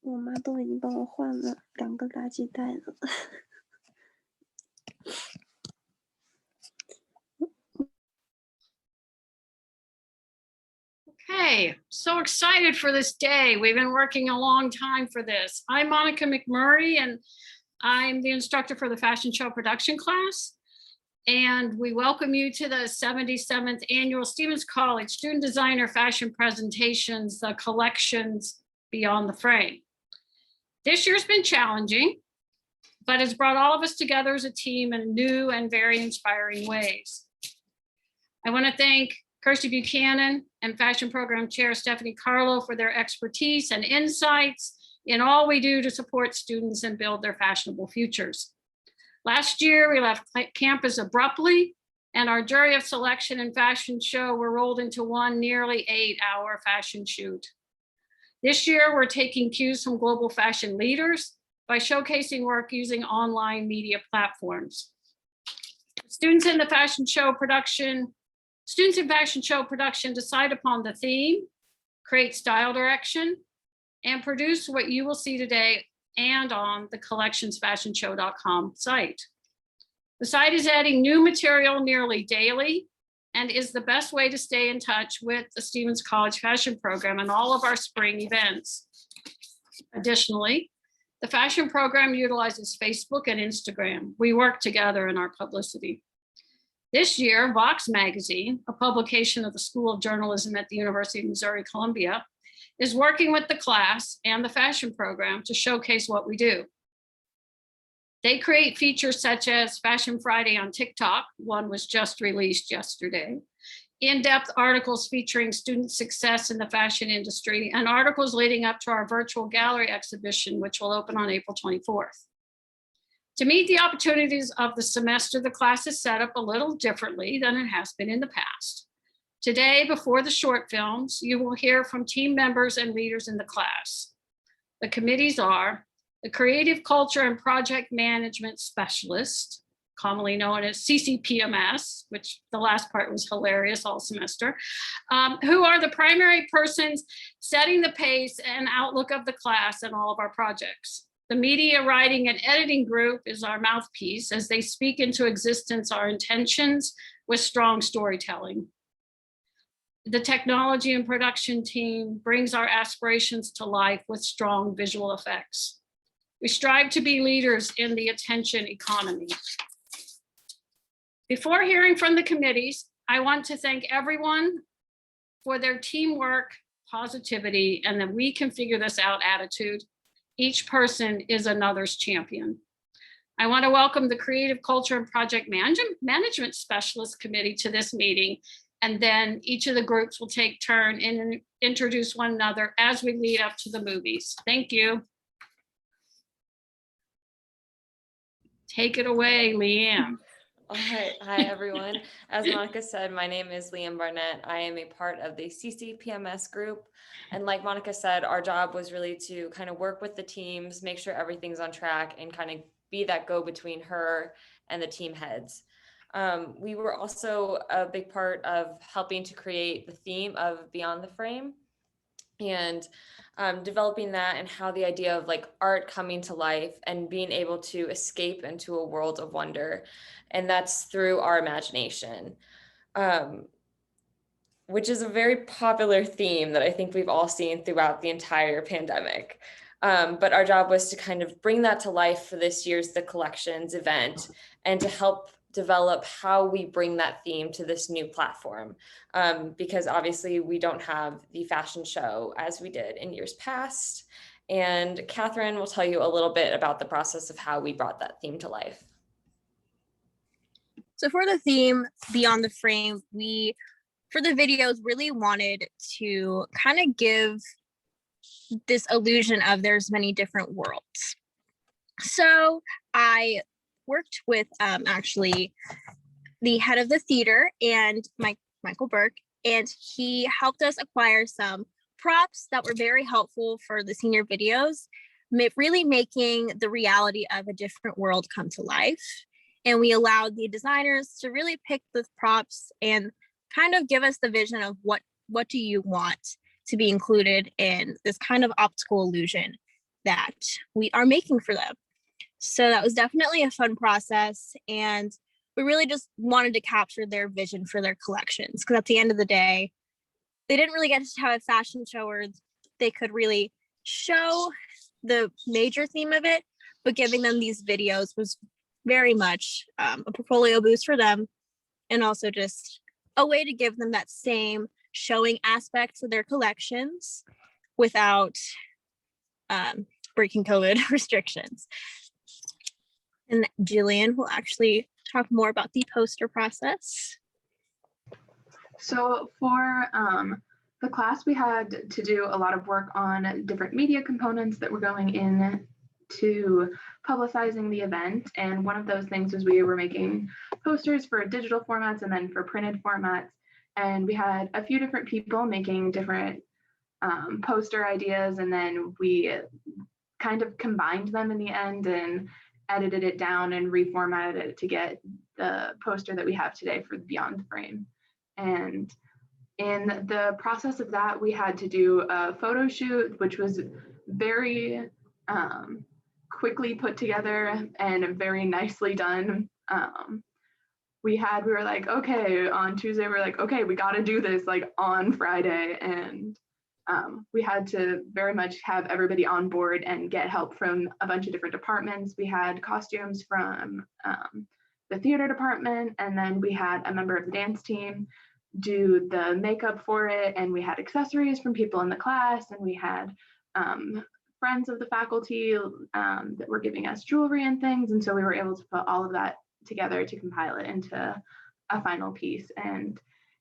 我妈都已经帮我换了2个垃圾袋了。Okay, so excited for this day. We've been working a long time for this. I'm Monica McMurray, and I'm the instructor for the fashion show production class. And we welcome you to the 77th annual Stevens College Student Designer Fashion Presentations, the collections Beyond the Frame. This year's been challenging, but it's brought all of us together as a team in new and very inspiring ways. I want to thank Kirsty Buchanan and Fashion Program Chair Stephanie Carlo for their expertise and insights in all we do to support students and build their fashionable futures. Last year, we left campus abruptly, and our jury of selection and fashion show were rolled into one nearly 8-hour fashion shoot. This year, we're taking cues from global fashion leaders by showcasing work using online media platforms. Students in fashion show production decide upon the theme, create style direction, and produce what you will see today and on the collectionsfashionshow.com site. The site is adding new material nearly daily and is the best way to stay in touch with the Stevens College Fashion Program and all of our spring events. Additionally, the fashion program utilizes Facebook and Instagram. We work together in our publicity. This year, Vox Magazine, a publication of the School of Journalism at the University of Missouri-Columbia, is working with the class and the fashion program to showcase what we do. They create features such as Fashion Friday on TikTok, one was just released yesterday, in-depth articles featuring student success in the fashion industry, and articles leading up to our virtual gallery exhibition, which will open on April 24th. To meet the opportunities of the semester, the class is set up a little differently than it has been in the past. Today, before the short films, you will hear from team members and leaders in the class. The committees are the Creative Culture and Project Management Specialist, commonly known as CCPMS, which the last part was hilarious all semester, who are the primary persons setting the pace and outlook of the class and all of our projects. The Media Writing and Editing Group is our mouthpiece as they speak into existence our intentions with strong storytelling. The Technology and Production team brings our aspirations to life with strong visual effects. We strive to be leaders in the attention economy. Before hearing from the committees, I want to thank everyone for their teamwork, positivity, and that we can figure this out attitude. Each person is another's champion. I want to welcome the Creative Culture and Project Management Specialist Committee to this meeting, and then each of the groups will take turn and introduce one another as we lead up to the movies. Thank you. Take it away, Leanne. All right. Hi, everyone. As Monica said, my name is Leanne Barnett. I am a part of the CCPMS group. And like Monica said, our job was really to kind of work with the teams, make sure everything's on track, and kind of be that go between her and the team heads. We were also a big part of helping to create the theme of Beyond the Frame, and developing that, and how the idea of like art coming to life and being able to escape into a world of wonder. And that's through our imagination, which is a very popular theme that I think we've all seen throughout the entire pandemic. But our job was to kind of bring that to life for this year's The Collections event, and to help develop how we bring that theme to this new platform. Because obviously we don't have the fashion show as we did in years past. And Catherine will tell you a little bit about the process of how we brought that theme to life. So for the theme Beyond the Frame, we, for the videos, really wanted to kind of give this illusion of there's many different worlds. So I worked with actually the head of the theater, and Michael Burke, and he helped us acquire some props that were very helpful for the senior videos, really making the reality of a different world come to life. And we allowed the designers to really pick the props and kind of give us the vision of what do you want to be included in this kind of optical illusion that we are making for them. So that was definitely a fun process, and we really just wanted to capture their vision for their collections, because at the end of the day, they didn't really get to have a fashion show where they could really show the major theme of it, but giving them these videos was very much a portfolio boost for them, and also just a way to give them that same showing aspect to their collections without breaking COVID restrictions. And Jillian will actually talk more about the poster process. So for the class, we had to do a lot of work on different media components that were going in to publicizing the event. And one of those things was we were making posters for digital formats and then for printed formats. And we had a few different people making different poster ideas, and then we kind of combined them in the end and edited it down and reformatted it to get the poster that we have today for Beyond the Frame. And in the process of that, we had to do a photo shoot, which was very quickly put together and very nicely done. We were like, okay, on Tuesday, we're like, okay, we got to do this like on Friday. And we had to very much have everybody on board and get help from a bunch of different departments. We had costumes from the theater department, and then we had a member of the dance team do the makeup for it, and we had accessories from people in the class, and we had friends of the faculty that were giving us jewelry and things, and so we were able to put all of that together to compile it into a final piece. And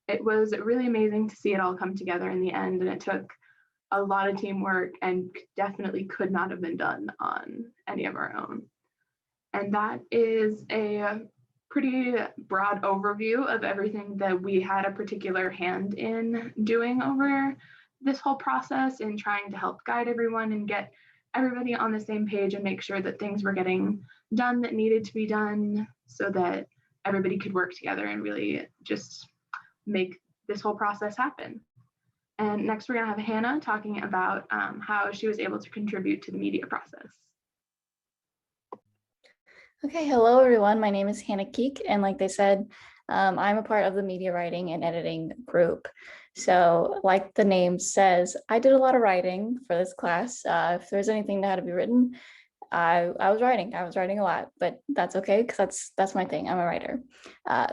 it was really amazing to see it all come together in the end, and it took a lot of teamwork and definitely could not have been done on any of our own. And that is a pretty broad overview of everything that we had a particular hand in doing over this whole process, in trying to help guide everyone and get everybody on the same page and make sure that things were getting done that needed to be done, so that everybody could work together and really just make this whole process happen. And next, we're going to have Hannah talking about how she was able to contribute to the media process. Okay, hello everyone. My name is Hannah Keek, and like they said, I'm a part of the media writing and editing group. So like the name says, I did a lot of writing for this class. If there's anything that had to be written, I was writing a lot, but that's okay because that's my thing. I'm a writer.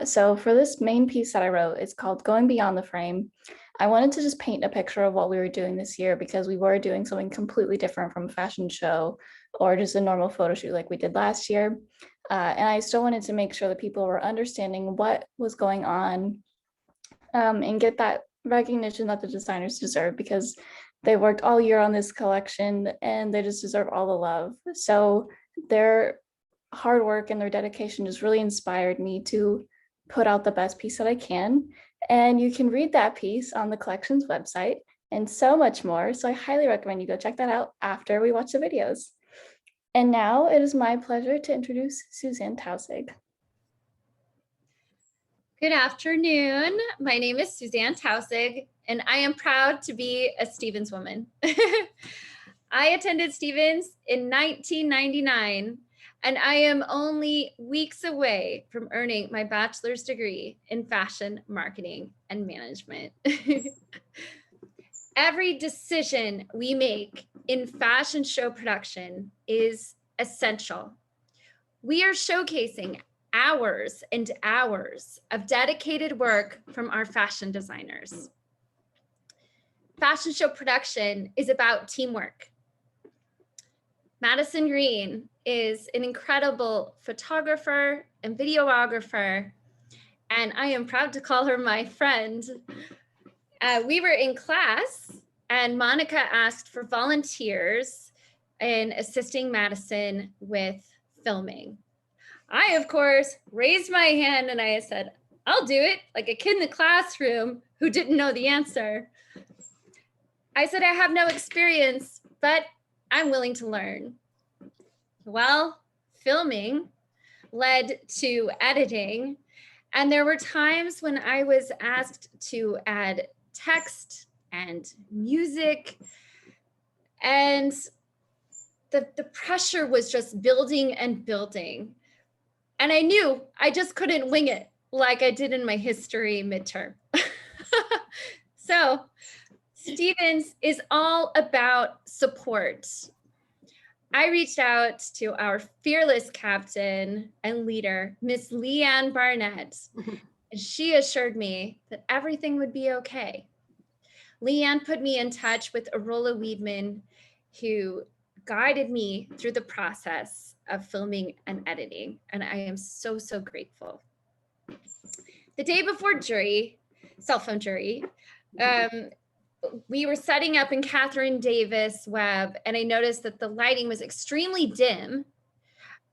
So for this main piece that I wrote, it's called Going Beyond the Frame. I wanted to just paint a picture of what we were doing this year because we were doing something completely different from a fashion show or just a normal photo shoot like we did last year. And I still wanted to make sure that people were understanding what was going on, and get that recognition that the designers deserve because they worked all year on this collection and they just deserve all the love. So their hard work and their dedication just really inspired me to put out the best piece that I can. And you can read that piece on the collection's website and so much more. So I highly recommend you go check that out after we watch the videos. And now it is my pleasure to introduce Suzanne Tausig. Good afternoon. My name is Suzanne Tausig, and I am proud to be a Stevens woman. I attended Stevens in 1999, and I am only weeks away from earning my bachelor's degree in fashion marketing and management. Every decision we make in fashion show production is essential. We are showcasing hours and hours of dedicated work from our fashion designers. Fashion show production is about teamwork. Madison Green is an incredible photographer and videographer, and I am proud to call her my friend. We were in class and Monica asked for volunteers in assisting Madison with filming. I, of course, raised my hand and I said, I'll do it, like a kid in the classroom who didn't know the answer. I said, I have no experience, but I'm willing to learn. Well, filming led to editing, and there were times when I was asked to add text and music, and the pressure was just building and building. And I knew I just couldn't wing it like I did in my history midterm. So Stevens is all about support. I reached out to our fearless captain and leader, Miss Leanne Barnett, and she assured me that everything would be okay. Leanne put me in touch with Arola Weedman, who guided me through the process of filming and editing, and I am so, so grateful. The day before jury, cell phone jury, we were setting up in Catherine Davis Web, and I noticed that the lighting was extremely dim,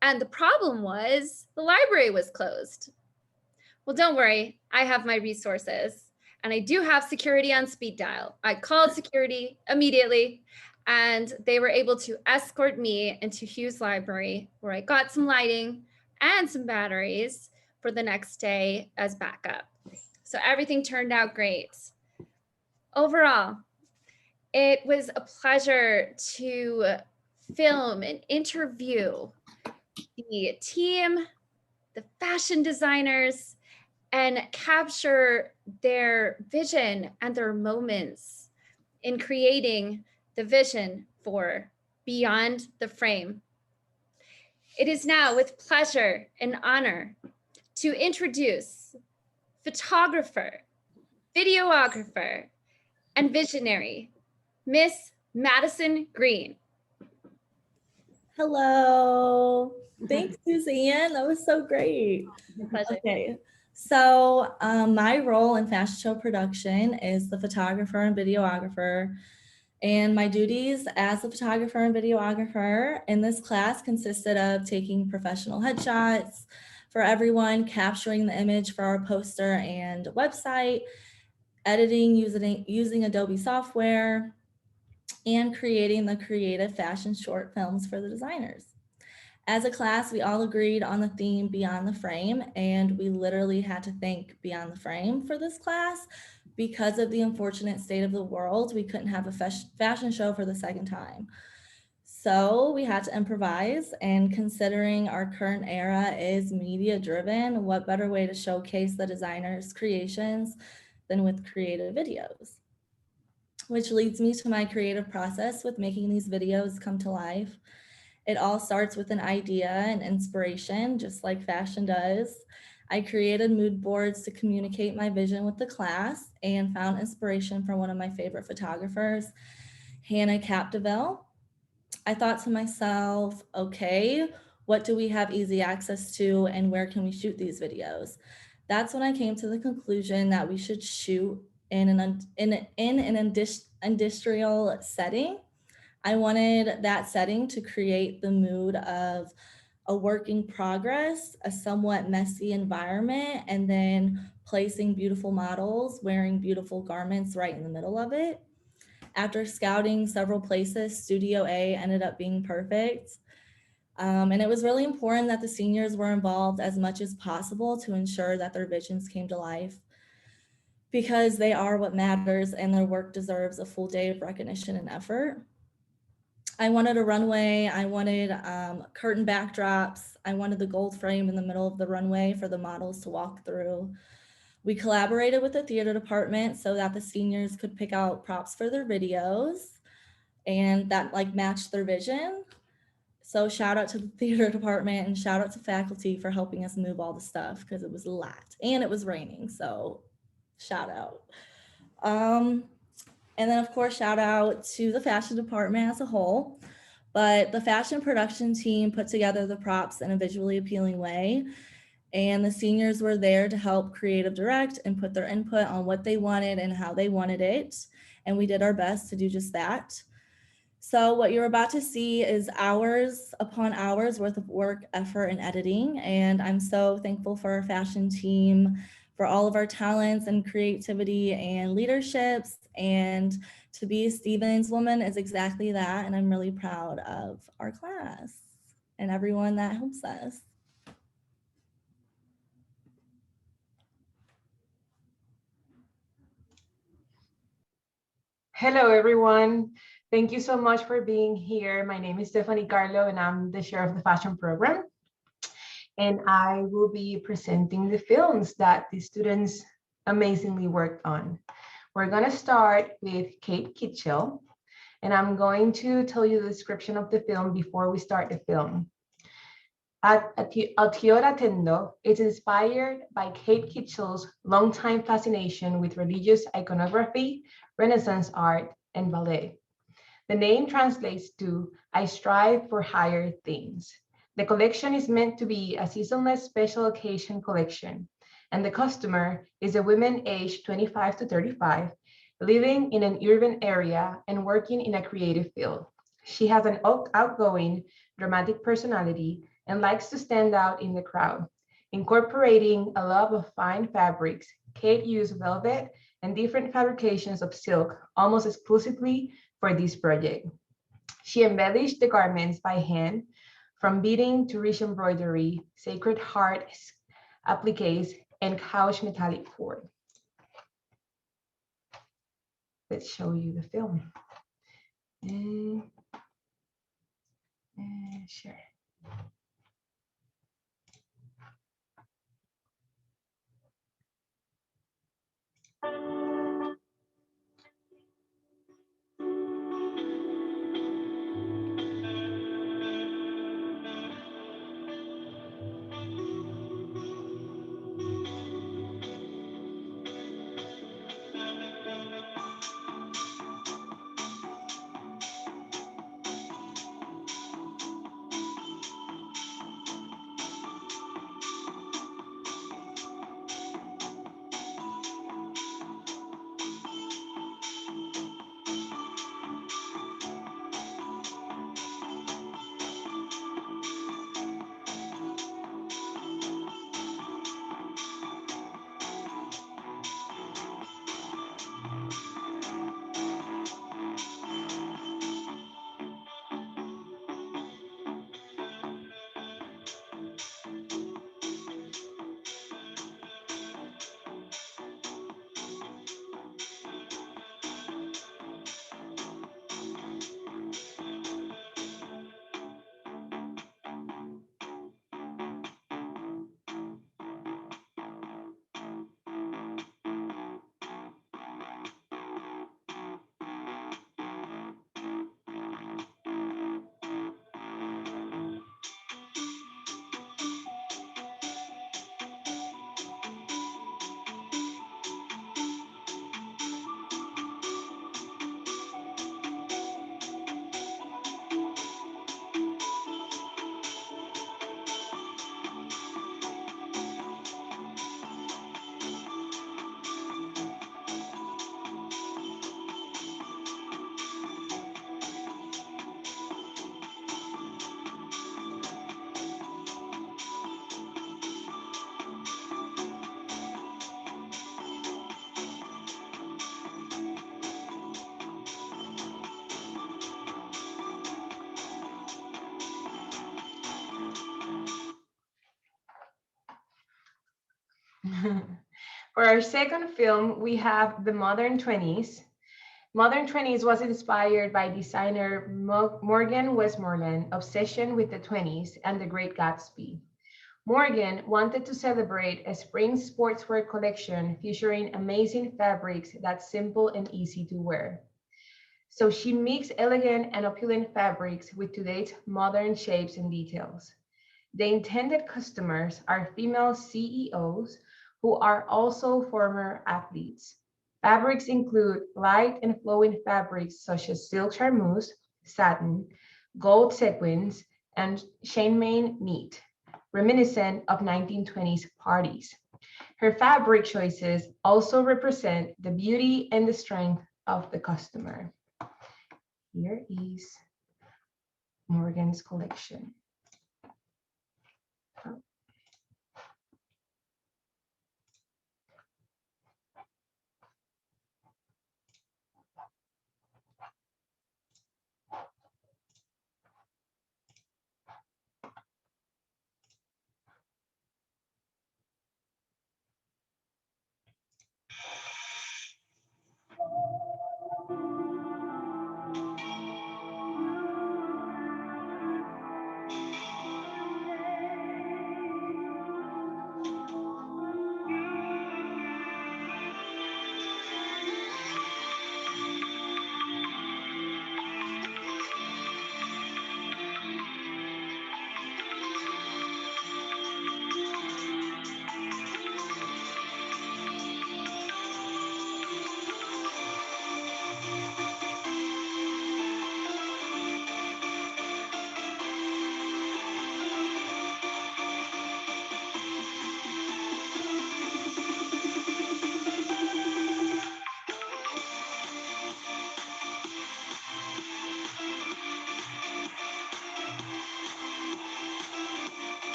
and the problem was the library was closed. Well, don't worry, I have my resources, and I do have security on speed dial. I called security immediately, and they were able to escort me into Hughes Library, where I got some lighting and some batteries for the next day as backup. So everything turned out great. Overall, it was a pleasure to film and interview the team, the fashion designers, and capture their vision and their moments in creating the vision for Beyond the Frame. It is now with pleasure and honor to introduce photographer, videographer, and visionary, Miss Madison Green. Hello. Thanks, Suzanne. That was so great. Pleasure. Okay. So my role in fashion show production is the photographer and videographer. And my duties as a photographer and videographer in this class consisted of taking professional headshots for everyone, capturing the image for our poster and website, editing using Adobe software, and creating the creative fashion short films for the designers. As a class, we all agreed on the theme Beyond the Frame, and we literally had to think Beyond the Frame for this class. Because of the unfortunate state of the world, we couldn't have a fashion show for the second time. So we had to improvise, and considering our current era is media driven, what better way to showcase the designer's creations than with creative videos? Which leads me to my creative process with making these videos come to life. It all starts with an idea and inspiration, just like fashion does. I created mood boards to communicate my vision with the class and found inspiration from one of my favorite photographers, Hannah Capdeville. I thought to myself, okay, what do we have easy access to and where can we shoot these videos? That's when I came to the conclusion that we should shoot in an industrial setting. I wanted that setting to create the mood of a work in progress, a somewhat messy environment, and then placing beautiful models wearing beautiful garments right in the middle of it. After scouting several places, Studio A ended up being perfect. And it was really important that the seniors were involved as much as possible to ensure that their visions came to life, because they are what matters and their work deserves a full day of recognition and effort. I wanted a runway, I wanted curtain backdrops, I wanted the gold frame in the middle of the runway for the models to walk through. We collaborated with the theater department so that the seniors could pick out props for their videos and that like matched their vision. So shout out to the theater department and shout out to faculty for helping us move all the stuff because it was a lot and it was raining. So shout out. And then of course, shout out to the fashion department as a whole, but the fashion production team put together the props in a visually appealing way. And the seniors were there to help creative direct and put their input on what they wanted and how they wanted it. And we did our best to do just that. So what you're about to see is hours upon hours worth of work, effort, and editing. And I'm so thankful for our fashion team, for all of our talents and creativity and leaderships. And to be a Stevens woman is exactly that. And I'm really proud of our class and everyone that helps us. Hello, everyone. Thank you so much for being here. My name is Stephanie Carlo, and I'm the chair of the fashion program. And I will be presenting the films that the students amazingly worked on. We're going to start with Kate Kitchell, and I'm going to tell you the description of the film before we start the film. Altiora Tendo is inspired by Kate Kitchell's longtime fascination with religious iconography, Renaissance art, and ballet. The name translates to I strive for higher things. The collection is meant to be a seasonless special occasion collection, and the customer is a woman aged 25 to 35, living in an urban area and working in a creative field. She has an outgoing, dramatic personality and likes to stand out in the crowd. Incorporating a love of fine fabrics, Kate used velvet and different fabrications of silk almost exclusively for this project. She embellished the garments by hand, from beading to rich embroidery, sacred heart appliques, and couch metallic cord. Let's show you the film. And share. For our second film, we have The Modern 20s. Modern 20s was inspired by designer Morgan Westmoreland's obsession with the 20s and The Great Gatsby. Morgan wanted to celebrate a spring sportswear collection featuring amazing fabrics that's simple and easy to wear. So she mixed elegant and opulent fabrics with today's modern shapes and details. The intended customers are female CEOs who are also former athletes. Fabrics include light and flowing fabrics such as silk charmeuse, satin, gold sequins, and chainmail knit, reminiscent of 1920s parties. Her fabric choices also represent the beauty and the strength of the customer. Here is Morgan's collection.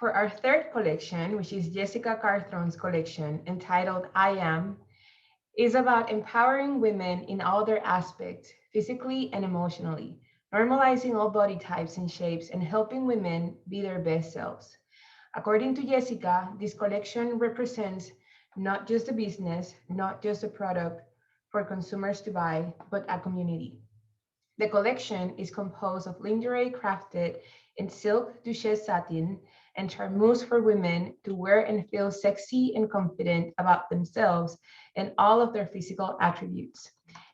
For our third collection, which is Jessica Carthrone's collection entitled I Am, is about empowering women in all their aspects, physically and emotionally, normalizing all body types and shapes, and helping women be their best selves. According to Jessica, this collection represents not just a business, not just a product for consumers to buy, but a community. The collection is composed of lingerie crafted in silk duchesse satin and charmeuse for women to wear and feel sexy and confident about themselves and all of their physical attributes.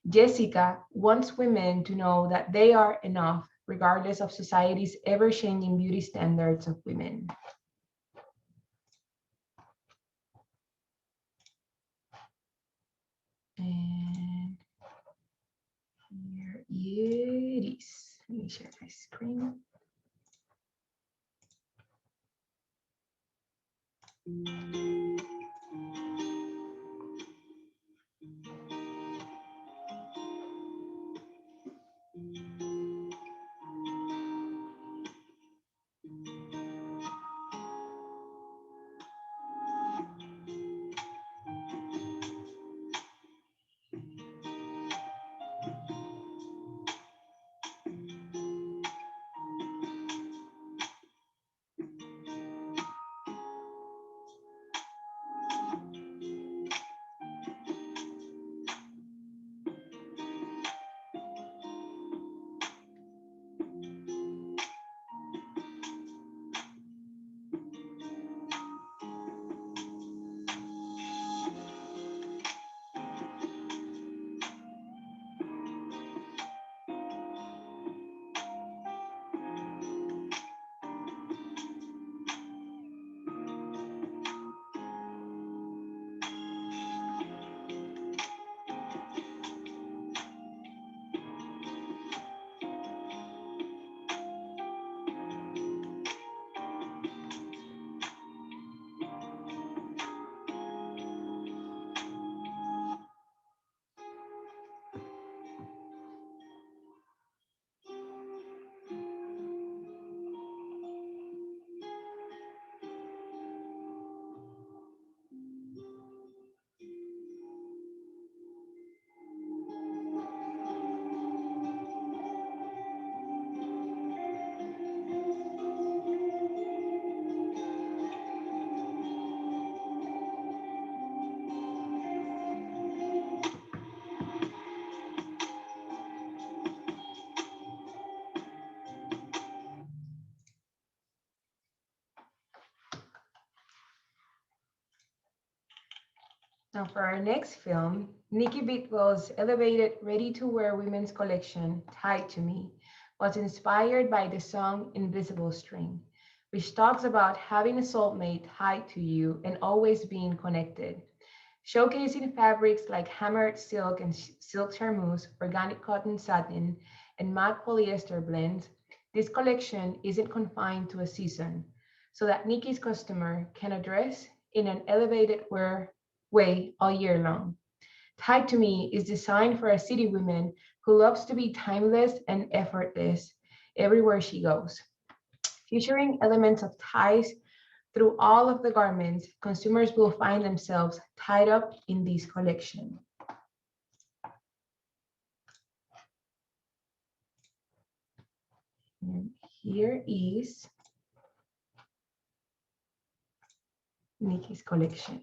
Jessica wants women to know that they are enough regardless of society's ever-changing beauty standards of women. And Here it is. Let me share my screen. Now for our next film, Nikki Bidwell's elevated ready-to-wear women's collection, Tied to Me, was inspired by the song Invisible String, which talks about having a soulmate tied to you and always being connected. Showcasing fabrics like hammered silk and silk charmeuse, organic cotton satin, and matte polyester blends, this collection isn't confined to a season, so that Nikki's customer can dress in an elevated way all year long. Tied to Me is designed for a city woman who loves to be timeless and effortless everywhere she goes. Featuring elements of ties through all of the garments, consumers will find themselves tied up in this collection. And here is Nikki's collection.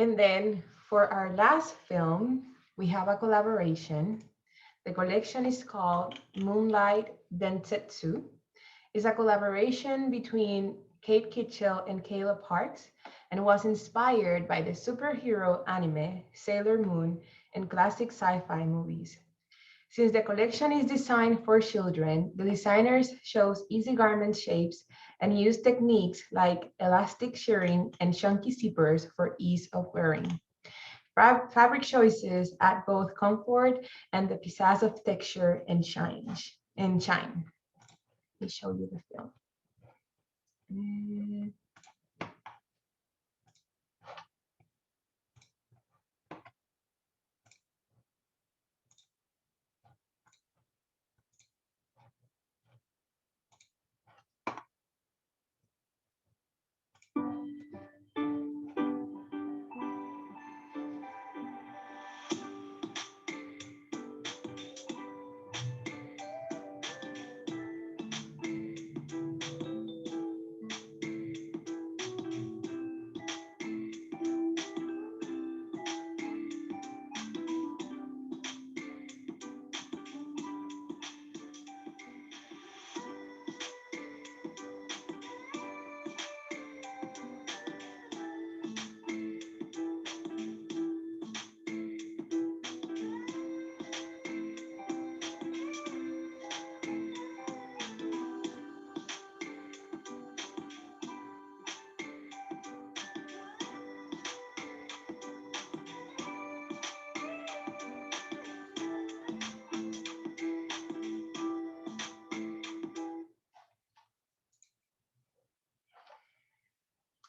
And then for our last film, we have a collaboration. The collection is called Moonlight Densetsu. It's a collaboration between Kate Kitchell and Caleb Parks and was inspired by the superhero anime Sailor Moon and classic sci-fi movies. Since the collection is designed for children, the designers chose easy garment shapes and use techniques like elastic shirring and chunky zippers for ease of wearing. Fabric choices add both comfort and the pizzazz of texture and shine. Let me show you the film.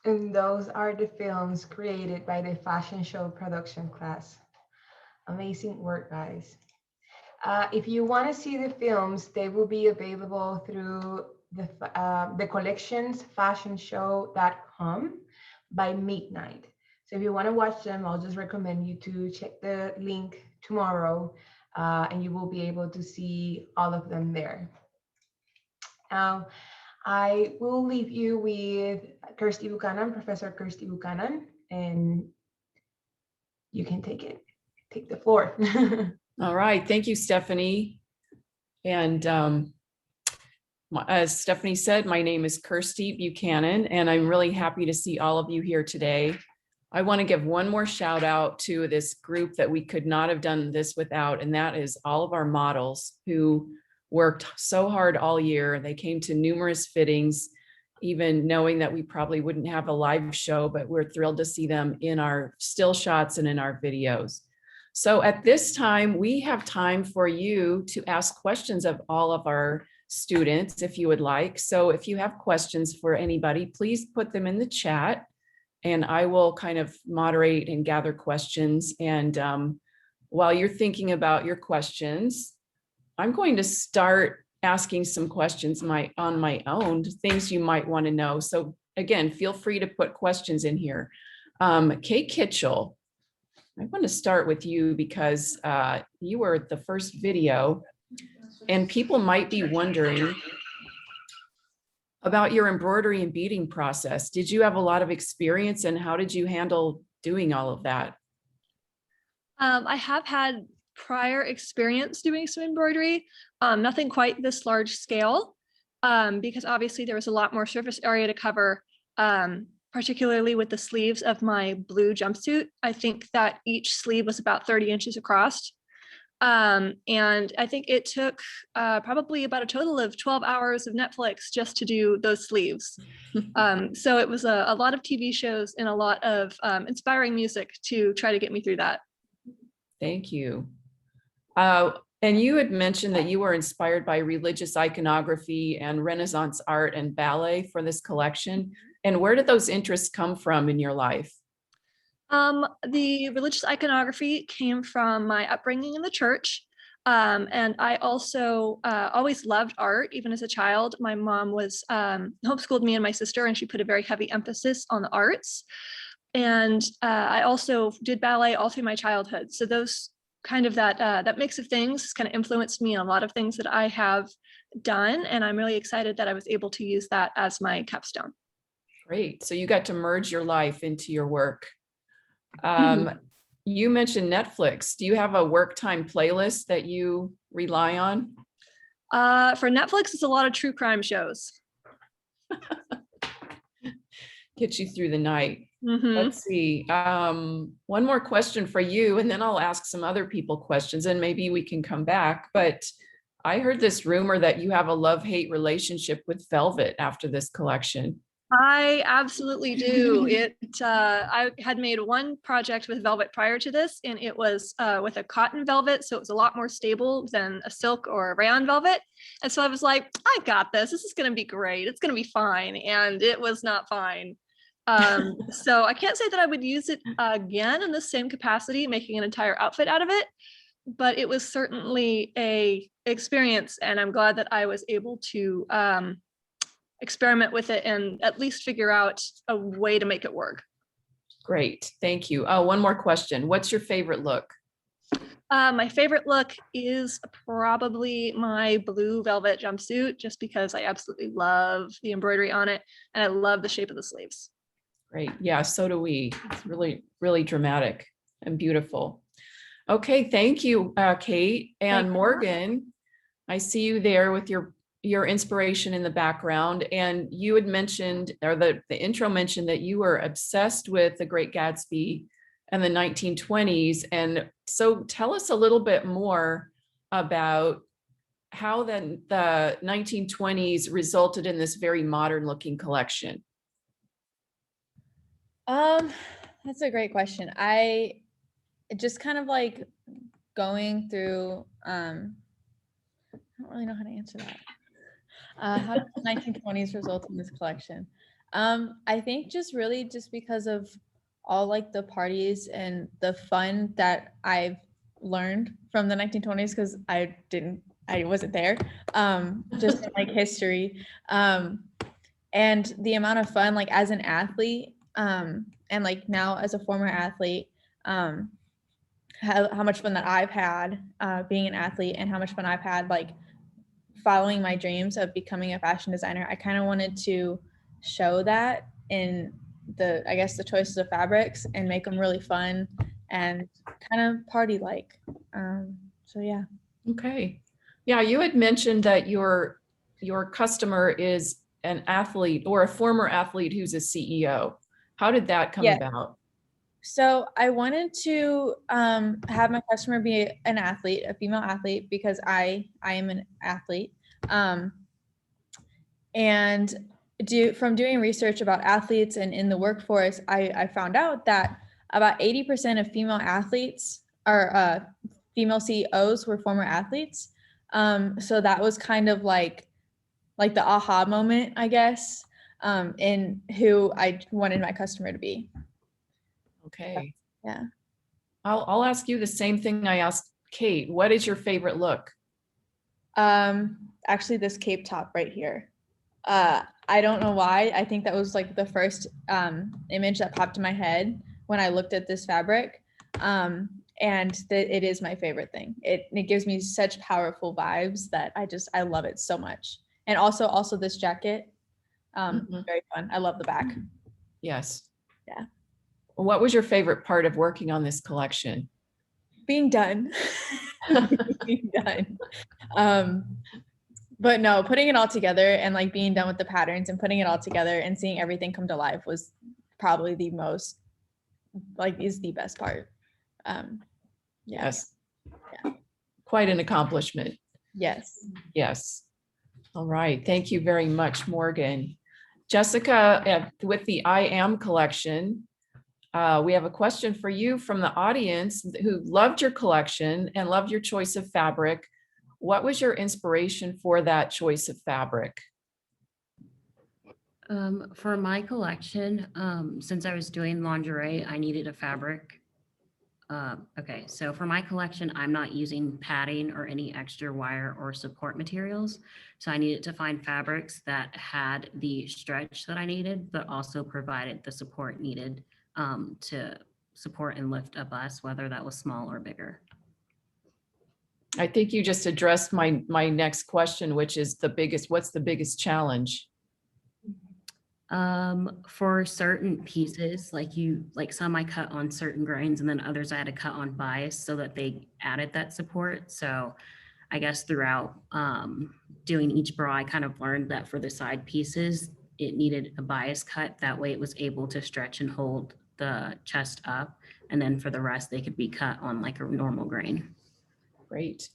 And those are the films created by the fashion show production class. Amazing work, guys. If you want to see the films, they will be available through the collections fashionshow.com by midnight. So if you want to watch them, I'll just recommend you to check the link tomorrow and you will be able to see all of them there. Now, I will leave you with Kirsty Buchanan, Professor Kirsty Buchanan, and you can take the floor. All right, thank you, Stephanie. And as Stephanie said, my name is Kirsty Buchanan, and I'm really happy to see all of you here today. I want to give one more shout out to this group that we could not have done this without, and that is all of our models who worked so hard all year. They came to numerous fittings, even knowing that we probably wouldn't have a live show, but we're thrilled to see them in our still shots and in our videos. So at this time, we have time for you to ask questions of all of our students, if you would like. So if you have questions for anybody, please put them in the chat and I will kind of moderate and gather questions. And while you're thinking about your questions, I'm going to start asking some questions on my own, things you might want to know. So again, feel free to put questions in here. Kate Kitchell, I want to start with you because you were the first video and people might be wondering about your embroidery and beading process. Did you have a lot of experience and how did you handle doing all of that? I have had prior experience doing some embroidery, nothing quite this large scale, because obviously there was a lot more surface area to cover, particularly with the sleeves of my blue jumpsuit. I think that each sleeve was about 30 inches across. And I think it took probably about a total of 12 hours of Netflix just to do those sleeves. So it was a lot of TV shows and a lot of inspiring music to try to get me through that. Thank you. And you had mentioned that you were inspired by religious iconography and Renaissance art and ballet for this collection. And where did those interests come from in your life? The religious iconography came from my upbringing in the church. And I also always loved art, even as a child. My mom was homeschooled me and my sister, and she put a very heavy emphasis on the arts. And I also did ballet all through my childhood. So those kind of that mix of things kind of influenced me in a lot of things that I have done. And I'm really excited that I was able to use that as my capstone. Great. So you got to merge your life into your work. Mhm. You mentioned Netflix. Do you have a work time playlist that you rely on? For Netflix, it's a lot of true crime shows. Get you through the night. Mhm. Let's see. One more question for you, and then I'll ask some other people questions, and maybe we can come back. But I heard this rumor that you have a love-hate relationship with Velvet after this collection. I absolutely do. I had made one project with velvet prior to this, and it was with a cotton velvet, so it was a lot more stable than a silk or a rayon velvet. And so I was like, I got this. This is going to be great. It's going to be fine. And it was not fine. So I can't say that I would use it again in the same capacity, making an entire outfit out of it, but it was certainly a experience, and I'm glad that I was able to experiment with it and at least figure out a way to make it work. Great, thank you. Oh, one more question. What's your favorite look? My favorite look is probably my blue velvet jumpsuit, just because I absolutely love the embroidery on it and I love the shape of the sleeves. Great, yeah, so do we. It's really, really dramatic and beautiful. Okay, thank you, Kate and Morgan. I see you there with your inspiration in the background, and you had mentioned, or the intro mentioned, that you were obsessed with The Great Gatsby and the 1920s. And so tell us a little bit more about how then the 1920s resulted in this very modern looking collection. That's a great question. I just kind of like going through, I don't really know how to answer that. How did the 1920s result in this collection? I think just really just because of all like the parties and the fun that I've learned from the 1920s, because I wasn't there, just in like history, and the amount of fun like as an athlete, and like now as a former athlete, how much fun that I've had being an athlete, and how much fun I've had like following my dreams of becoming a fashion designer. I kind of wanted to show that in I guess the choices of fabrics and make them really fun and kind of party like. So yeah. Okay. Yeah, you had mentioned that your customer is an athlete or a former athlete who's a CEO. How did that come about? So I wanted to have my customer be an athlete, a female athlete, because I am an athlete. And from doing research about athletes and in the workforce, I found out that about 80% of female athletes or female CEOs were former athletes. So that was kind of like the aha moment, I guess, in who I wanted my customer to be. Okay. Yeah. I'll ask you the same thing I asked Kate. What is your favorite look? Actually this cape top right here. I don't know why. I think that was like the first image that popped in my head when I looked at this fabric. And it is my favorite thing. It gives me such powerful vibes that I love it so much. And also this jacket, very fun. I love the back. Yes. Yeah. What was your favorite part of working on this collection? Being done. Being done. But no, putting it all together and like being done with the patterns and putting it all together and seeing everything come to life was probably the most, is the best part. Yes. Yeah. Quite an accomplishment. Yes. Yes. All right. Thank you very much, Morgan. Jessica, with the I Am collection, we have a question for you from the audience who loved your collection and loved your choice of fabric. What was your inspiration for that choice of fabric? For my collection, since I was doing lingerie, I needed a fabric. Okay, so for my collection, I'm not using padding or any extra wire or support materials. So I needed to find fabrics that had the stretch that I needed, but also provided the support needed to support and lift up us, whether that was small or bigger. I think you just addressed my next question, which is what's the biggest challenge? For certain pieces, like some I cut on certain grains and then others I had to cut on bias so that they added that support. So I guess throughout doing each bra, I kind of learned that for the side pieces, it needed a bias cut. That way it was able to stretch and hold the chest up. And then for the rest, they could be cut on like a normal grain. Great.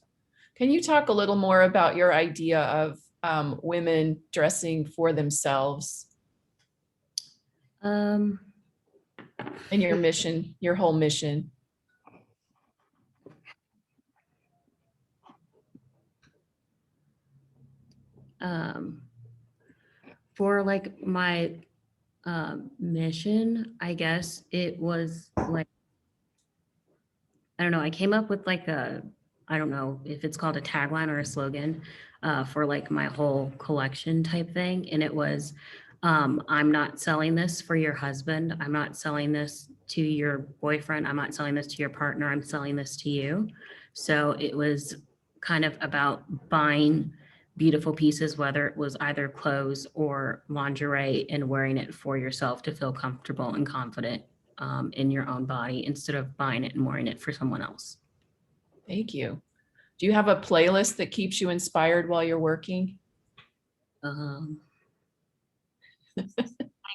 Can you talk a little more about your idea of women dressing for themselves and your mission, your whole mission? For like my mission, I guess it was like, I don't know, I came up with like I don't know if it's called a tagline or a slogan for like my whole collection type thing. And it was, I'm not selling this for your husband. I'm not selling this to your boyfriend. I'm not selling this to your partner. I'm selling this to you. So it was kind of about buying beautiful pieces, whether it was either clothes or lingerie, and wearing it for yourself to feel comfortable and confident in your own body instead of buying it and wearing it for someone else. Thank you. Do you have a playlist that keeps you inspired while you're working? I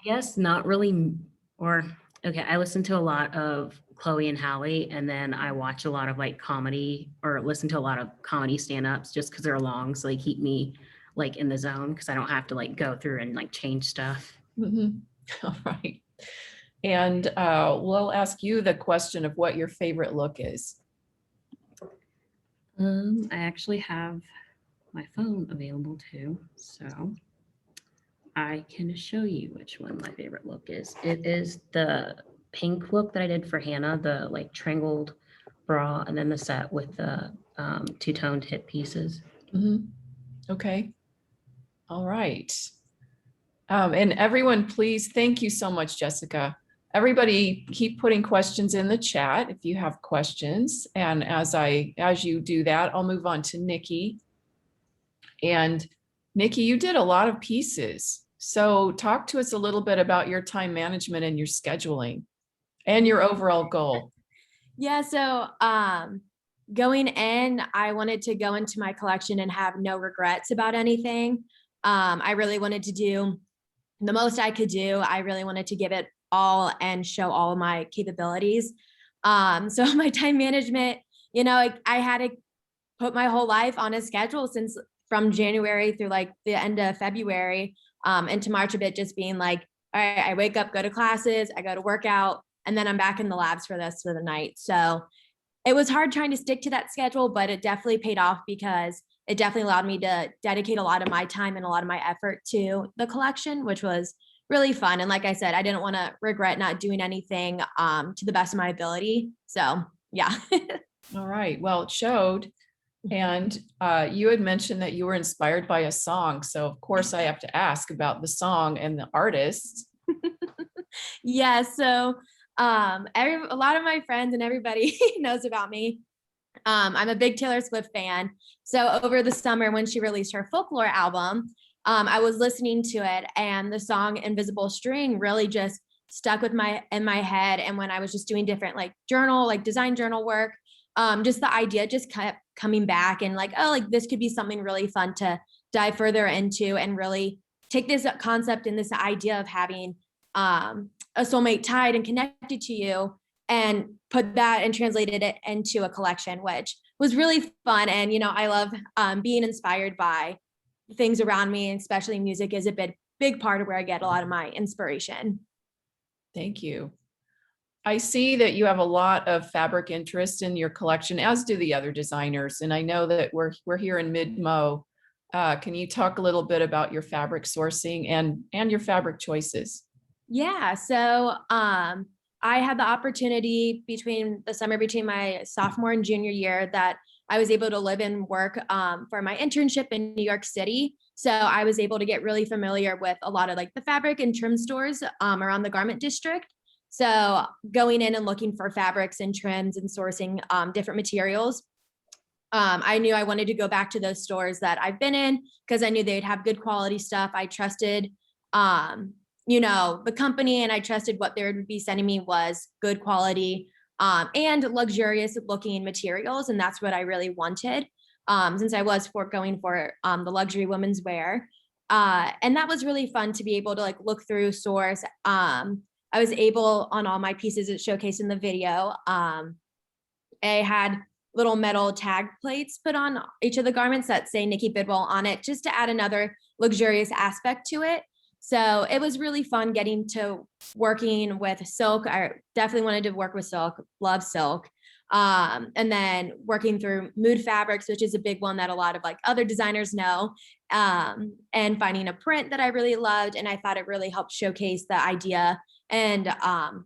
guess not really, okay, I listen to a lot of Chloe and Halle, and then I watch a lot of like comedy, or listen to a lot of comedy stand-ups just because they're long, so they keep me like in the zone because I don't have to like go through and like change stuff. All right. And we'll ask you the question of what your favorite look is. I actually have my phone available too, so I can show you which one my favorite look is. It is the pink look that I did for Hannah, the like triangled bra, and then the set with the two-toned hip pieces. Okay. All right. And everyone, please, thank you so much, Jessica. Everybody keep putting questions in the chat if you have questions. And as you do that, I'll move on to Nikki. And Nikki, you did a lot of pieces. So talk to us a little bit about your time management and your scheduling and your overall goal. Yeah, so going in, I wanted to go into my collection and have no regrets about anything. I really wanted to do the most I could do. I really wanted to give it all and show all of my capabilities. So my time management, you know, I had to put my whole life on a schedule since from January through like the end of February into March of it just being like, all right, I wake up, go to classes, I go to work out, and then I'm back in the labs for this for the night. So it was hard trying to stick to that schedule, but it definitely paid off because it definitely allowed me to dedicate a lot of my time and a lot of my effort to the collection, which was really fun. And like I said, I didn't want to regret not doing anything to the best of my ability. So yeah. All right. Well, it showed. And you had mentioned that you were inspired by a song. So of course I have to ask about the song and the artist. Yeah. So a lot of my friends and everybody knows about me. I'm a big Taylor Swift fan. So over the summer when she released her Folklore album, I was listening to it, and the song Invisible String really just stuck with in my head. And when I was just doing different design journal work, just the idea just kept coming back and like, oh, like this could be something really fun to dive further into and really take this concept and this idea of having a soulmate tied and connected to you and put that and translated it into a collection, which was really fun. And, you know, I love being inspired by things around me, and especially music is a big part of where I get a lot of my inspiration. Thank you. I see that you have a lot of fabric interest in your collection, as do the other designers. And I know that we're here in mid-Mo. Can you talk a little bit about your fabric sourcing and your fabric choices? Yeah, so I had the opportunity between my sophomore and junior year that I was able to live and work for my internship in New York City. So I was able to get really familiar with a lot of like the fabric and trim stores around the garment district. So going in and looking for fabrics and trims and sourcing different materials. I knew I wanted to go back to those stores that I've been in because I knew they'd have good quality stuff. I trusted, the company, and I trusted what they would be sending me was good quality and luxurious looking materials. And that's what I really wanted since I was going for the luxury women's wear. And that was really fun to be able to look through source. I was able on all my pieces that showcased in the video. I had little metal tag plates put on each of the garments that say Nikki Bidwell on it, just to add another luxurious aspect to it. So it was really fun getting to working with silk. I definitely wanted to work with silk, love silk. And then working through Mood Fabrics, which is a big one that a lot of other designers know, and finding a print that I really loved. And I thought it really helped showcase the idea and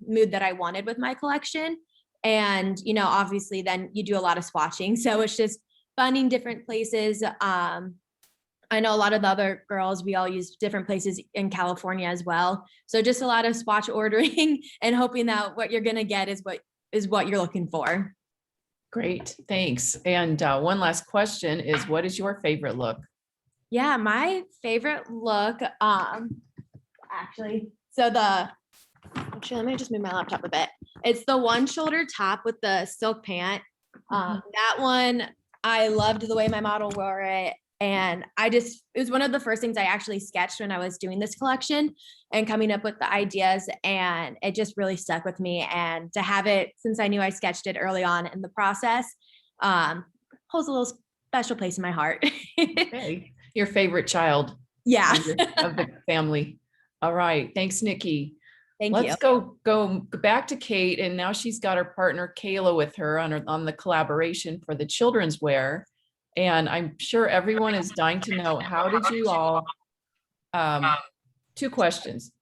mood that I wanted with my collection. And, obviously then you do a lot of swatching. So it's just finding different places. I know a lot of the other girls, we all use different places in California as well. So just a lot of swatch ordering and hoping that what you're going to get is what you're looking for. Great, thanks. And one last question is, what is your favorite look? Yeah, my favorite look, actually, let me just move my laptop a bit. It's the one shoulder top with the silk pant. That one, I loved the way my model wore it. And it was one of the first things I actually sketched when I was doing this collection and coming up with the ideas. And it just really stuck with me. And to have it, since I knew I sketched it early on in the process, holds a little special place in my heart. Okay. Your favorite child. Yeah. of the family. All right. Thanks, Nikki. Thank you. Let's go back to Kate. And now she's got her partner, Kayla, with her on the collaboration for the children's wear. And I'm sure everyone is dying to know, how did you all, two questions.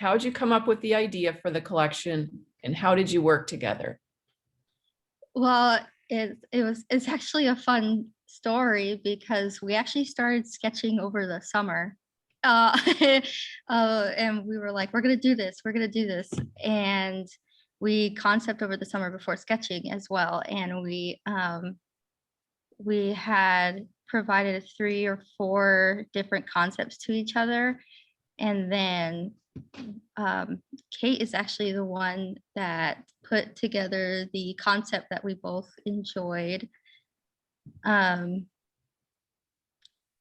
How did you come up with the idea for the collection and how did you work together? Well, it's actually a fun story because we actually started sketching over the summer. And we were like, we're going to do this. And we concept over the summer before sketching as well. And we had provided 3 or 4 different concepts to each other. And then Kate is actually the one that put together the concept that we both enjoyed.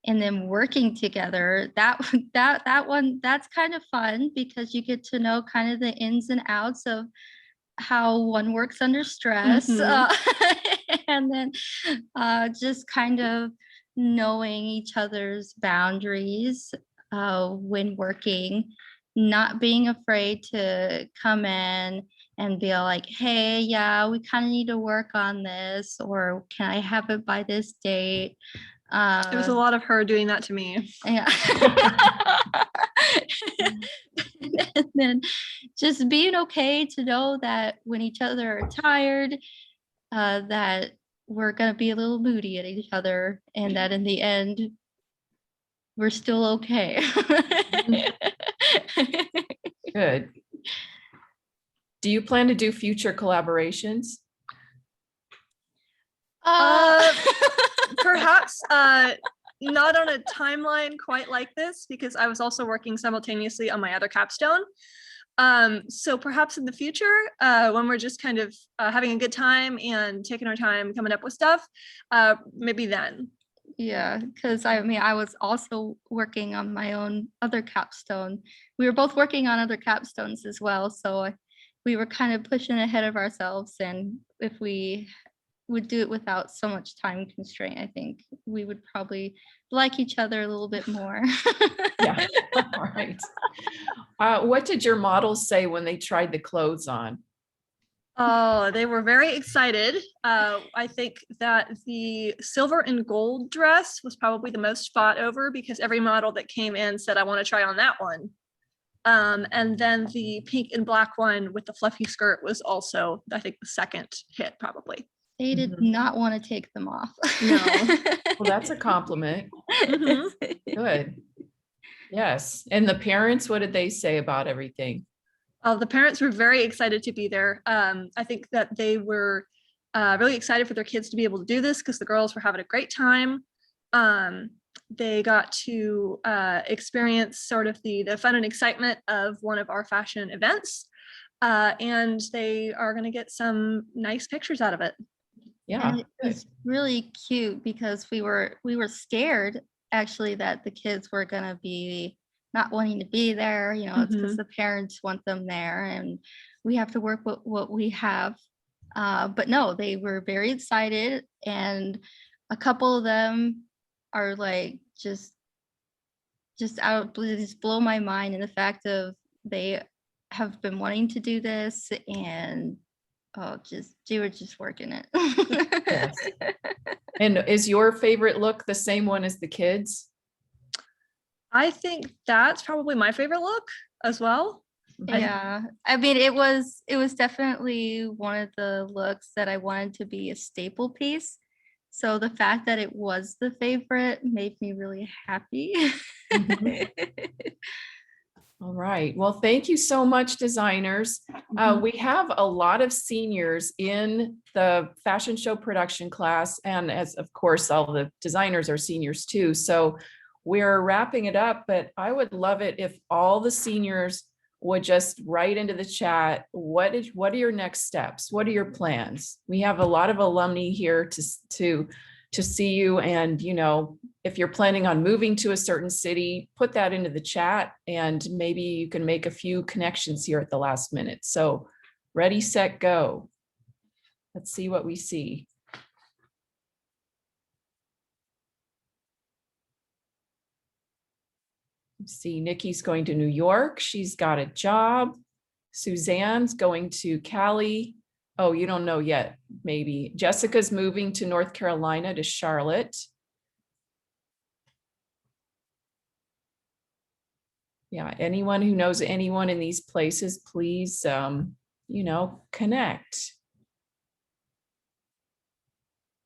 And then working together, that one, that's kind of fun because you get to know kind of the ins and outs of how one works under stress. And then just kind of knowing each other's boundaries when working, not being afraid to come in and be like, hey, yeah, we kind of need to work on this, or can I have it by this date? There was a lot of her doing that to me. Yeah. And then just being okay to know that when each other are tired, that we're going to be a little moody at each other, and that in the end, we're still okay. Good. Do you plan to do future collaborations? Perhaps not on a timeline quite like this, because I was also working simultaneously on my other capstone. So perhaps in the future, when we're just kind of having a good time and taking our time coming up with stuff, maybe then. Yeah, because I was also working on my own other capstone. We were both working on other capstones as well. So we were kind of pushing ahead of ourselves. And if we would do it without so much time constraint, I think we would probably like each other a little bit more. Yeah, all right. What did your models say when they tried the clothes on? Oh, they were very excited. I think that the silver and gold dress was probably the most fought over because every model that came in said, I want to try on that one. And then the pink and black one with the fluffy skirt was also, I think, the second hit probably. They did not want to take them off. No. Well, that's a compliment. Good. Yes. And the parents, what did they say about everything? The parents were very excited to be there. I think that they were really excited for their kids to be able to do this because the girls were having a great time. They got to experience sort of the fun and excitement of one of our fashion events. And they are going to get some nice pictures out of it. Yeah. And it was really cute because we were scared actually that the kids were gonna be not wanting to be there. You know, it's because the parents want them there, and we have to work with what we have. But no, they were very excited, and a couple of them are like just blow my mind in the fact of they have been wanting to do this, and they were just working it. Yes. And is your favorite look the same one as the kids? I think that's probably my favorite look as well. Yeah, I mean, it was definitely one of the looks that I wanted to be a staple piece. So the fact that it was the favorite made me really happy. All right. Well, thank you so much, designers. We have a lot of seniors in the fashion show production class, and as of course, all the designers are seniors too. So we're wrapping it up, but I would love it if all the seniors would just write into the chat, what are your next steps? What are your plans? We have a lot of alumni here to see you, and you know, if you're planning on moving to a certain city, put that into the chat and maybe you can make a few connections here at the last minute. So ready, set, go. Let's see what we see. Let's see, Nikki's going to New York. She's got a job. Suzanne's going to Cali. Oh, you don't know yet, maybe. Jessica's moving to North Carolina, to Charlotte. Yeah, anyone who knows anyone in these places, please, you know, connect.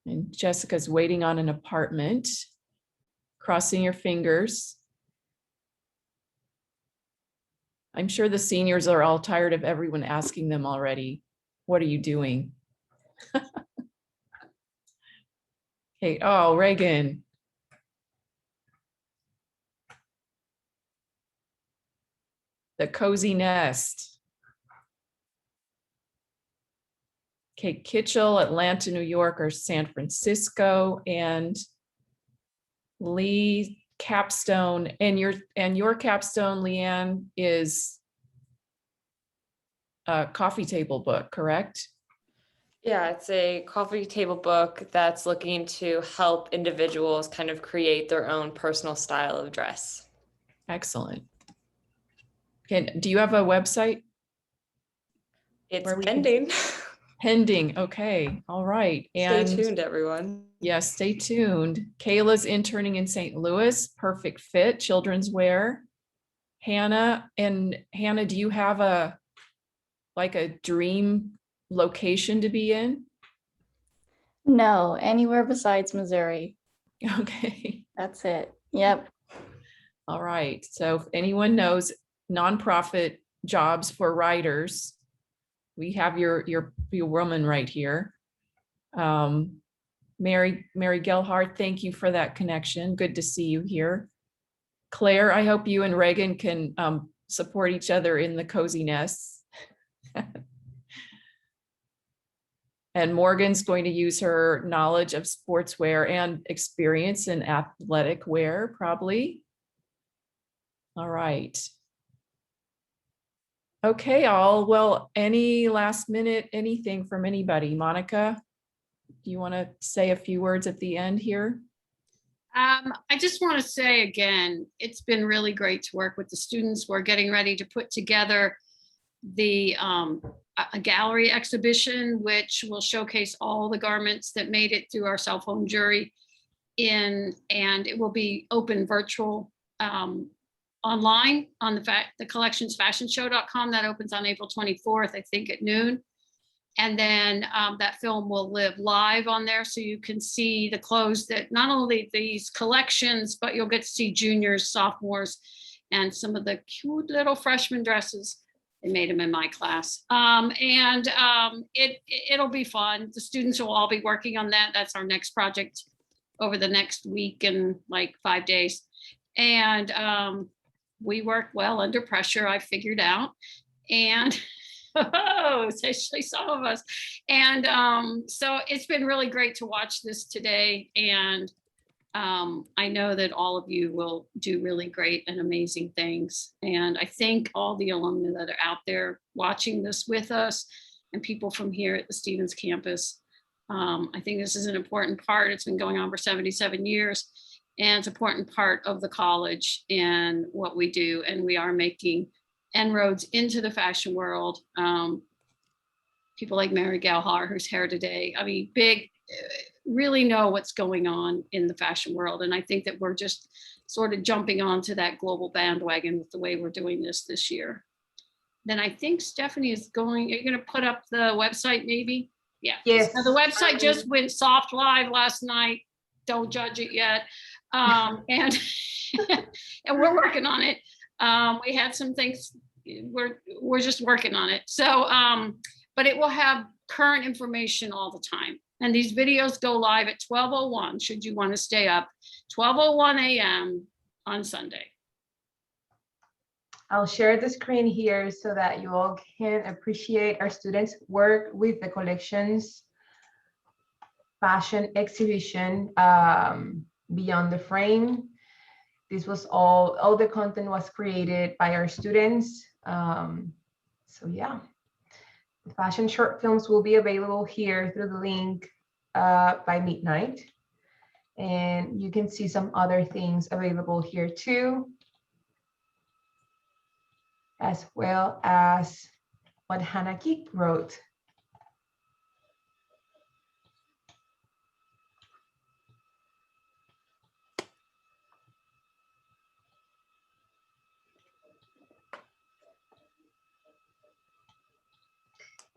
And Jessica's waiting on an apartment. Crossing your fingers. I'm sure the seniors are all tired of everyone asking them already, what are you doing? Okay, oh, Reagan. The cozy nest. Kate Kitchell, Atlanta, New York, or San Francisco, and Lee capstone. And your capstone, Leanne, is a coffee table book, correct? Yeah, it's a coffee table book that's looking to help individuals kind of create their own personal style of dress. Excellent. Do you have a website? It's pending. Pending. Okay. All right. And stay tuned, everyone. Yes, stay tuned. Kayla's interning in St. Louis. Perfect fit, children's wear. Hannah, do you have a dream location to be in? No, anywhere besides Missouri. Okay. That's it. Yep. All right. So if anyone knows nonprofit jobs for writers, we have your woman right here. Mary Gelhardt, thank you for that connection. Good to see you here. Claire, I hope you and Reagan can support each other in the cozy nests. And Morgan's going to use her knowledge of sportswear and experience in athletic wear, probably. All right. Okay, all. Well, any last minute, anything from anybody? Monica, do you want to say a few words at the end here? I just want to say again, it's been really great to work with the students. We're getting ready to put together the a gallery exhibition, which will showcase all the garments that made it through our cell-phone jury and it will be open virtual online on the collectionsfashionshow.com. That opens on April 24th, I think at noon. And then that film will live live on there, so you can see the clothes that not only these collections, but you'll get to see juniors, sophomores, and some of the cute little freshman dresses They made them in my class. It'll be fun. The students will all be working on that. That's our next project over the next week and like 5 days. And we work well under pressure, I figured out. And especially some of us. And so it's been really great to watch this today. And I know that all of you will do really great and amazing things. And I thank all the alumni that are out there watching this with us and people from here at the Stevens campus. I think this is an important part. It's been going on for 77 years. And it's an important part of the college and what we do. And we are making inroads into the fashion world. People like Mary Galhar, who's here today. I mean, really know what's going on in the fashion world. And I think that we're just sort of jumping onto that global bandwagon with the way we're doing this year. Then I think Stephanie is you're going to put up the website maybe? Yeah. Yes. So the website just went soft live last night. Don't judge it yet. And we're working on it. We had some things, we're just working on it. So, but it will have current information all the time. And these videos go live at 12:01, should you want to stay up, 12:01 a.m. on Sunday. I'll share the screen here so that you all can appreciate our students' work with the collections fashion exhibition, Beyond the Frame. This was all the content was created by our students. So yeah, the fashion short films will be available here through the link by midnight. And you can see some other things available here too, as well as what Hannah Keek wrote.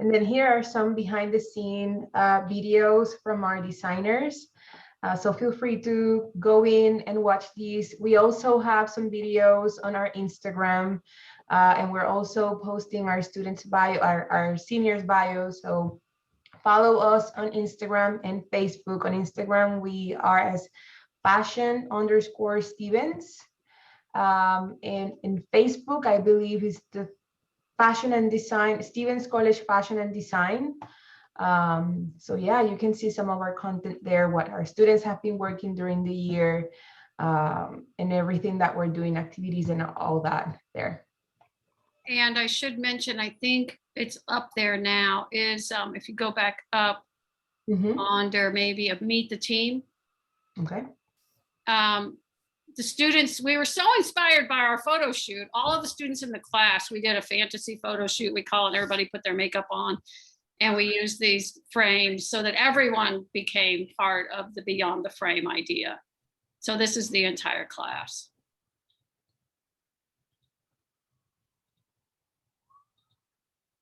And then here are some behind the scene videos from our designers. So feel free to go in and watch these. We also have some videos on our Instagram, and we're also posting our students' bio, our seniors' bio. So follow us on Instagram and Facebook. On Instagram, we are as fashion_Stevens. And in Facebook, I believe is the Fashion and Design, Stevens College Fashion and Design. So yeah, you can see some of our content there, what our students have been working during the year, and everything that we're doing, activities and all that there. And I should mention, I think it's up there now, is if you go back up under maybe a Meet the Team. Okay. The students, we were so inspired by our photo shoot. All of the students in the class, we did a fantasy photo shoot, we call it, everybody put their makeup on. And we used these frames so that everyone became part of the Beyond the Frame idea. So this is the entire class.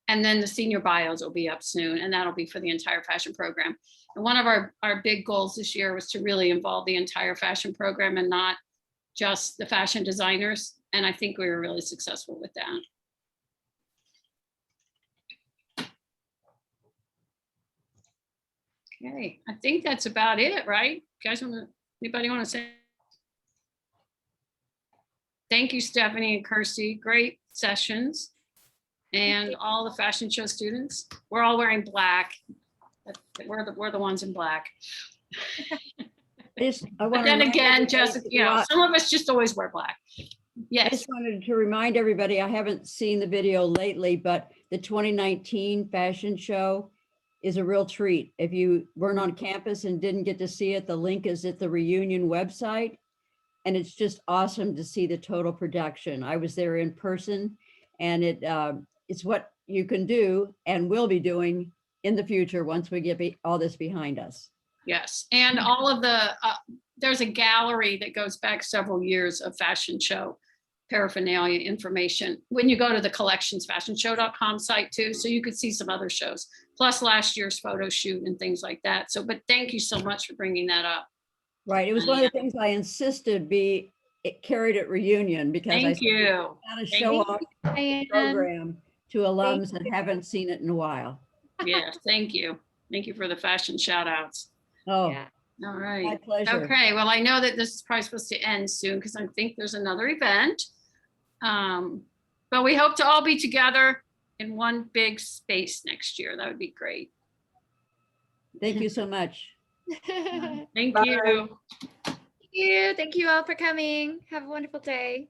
And then the senior bios will be up soon, and that'll be for the entire fashion program. And one of our big goals this year was to really involve the entire fashion program and not just the fashion designers. And I think we were really successful with that. Okay, I think that's about it, right? You guys anybody want to say? Thank you, Stephanie and Kirsty. Great sessions. And all the fashion show students. We're all wearing black. We're the ones in black. But then again, Jessica, you know, some of us just always wear black. Yes. I just wanted to remind everybody, I haven't seen the video lately, but the 2019 fashion show is a real treat. If you weren't on campus and didn't get to see it, the link is at the Reunion website. And it's just awesome to see the total production. I was there in person, and it's what you can do and will be doing in the future once we get all this behind us. Yes, and all of the, there's a gallery that goes back several years of fashion show paraphernalia information when you go to the collectionsfashionshow.com site too, so you could see some other shows, plus last year's photo shoot and things like that. So, but thank you so much for bringing that up. Right, it was one of the things I insisted it carried at Reunion, because Thank you. How to show off the program to alums that haven't seen it in a while. Yeah, thank you. Thank you for the fashion shout outs. Oh, Yeah. All my right. pleasure. Okay, well, I know that this is probably supposed to end soon because I think there's another event. But we hope to all be together in one big space next year. That would be great. Thank you so much. Thank Bye. you. Thank you. Thank you all for coming. Have a wonderful day.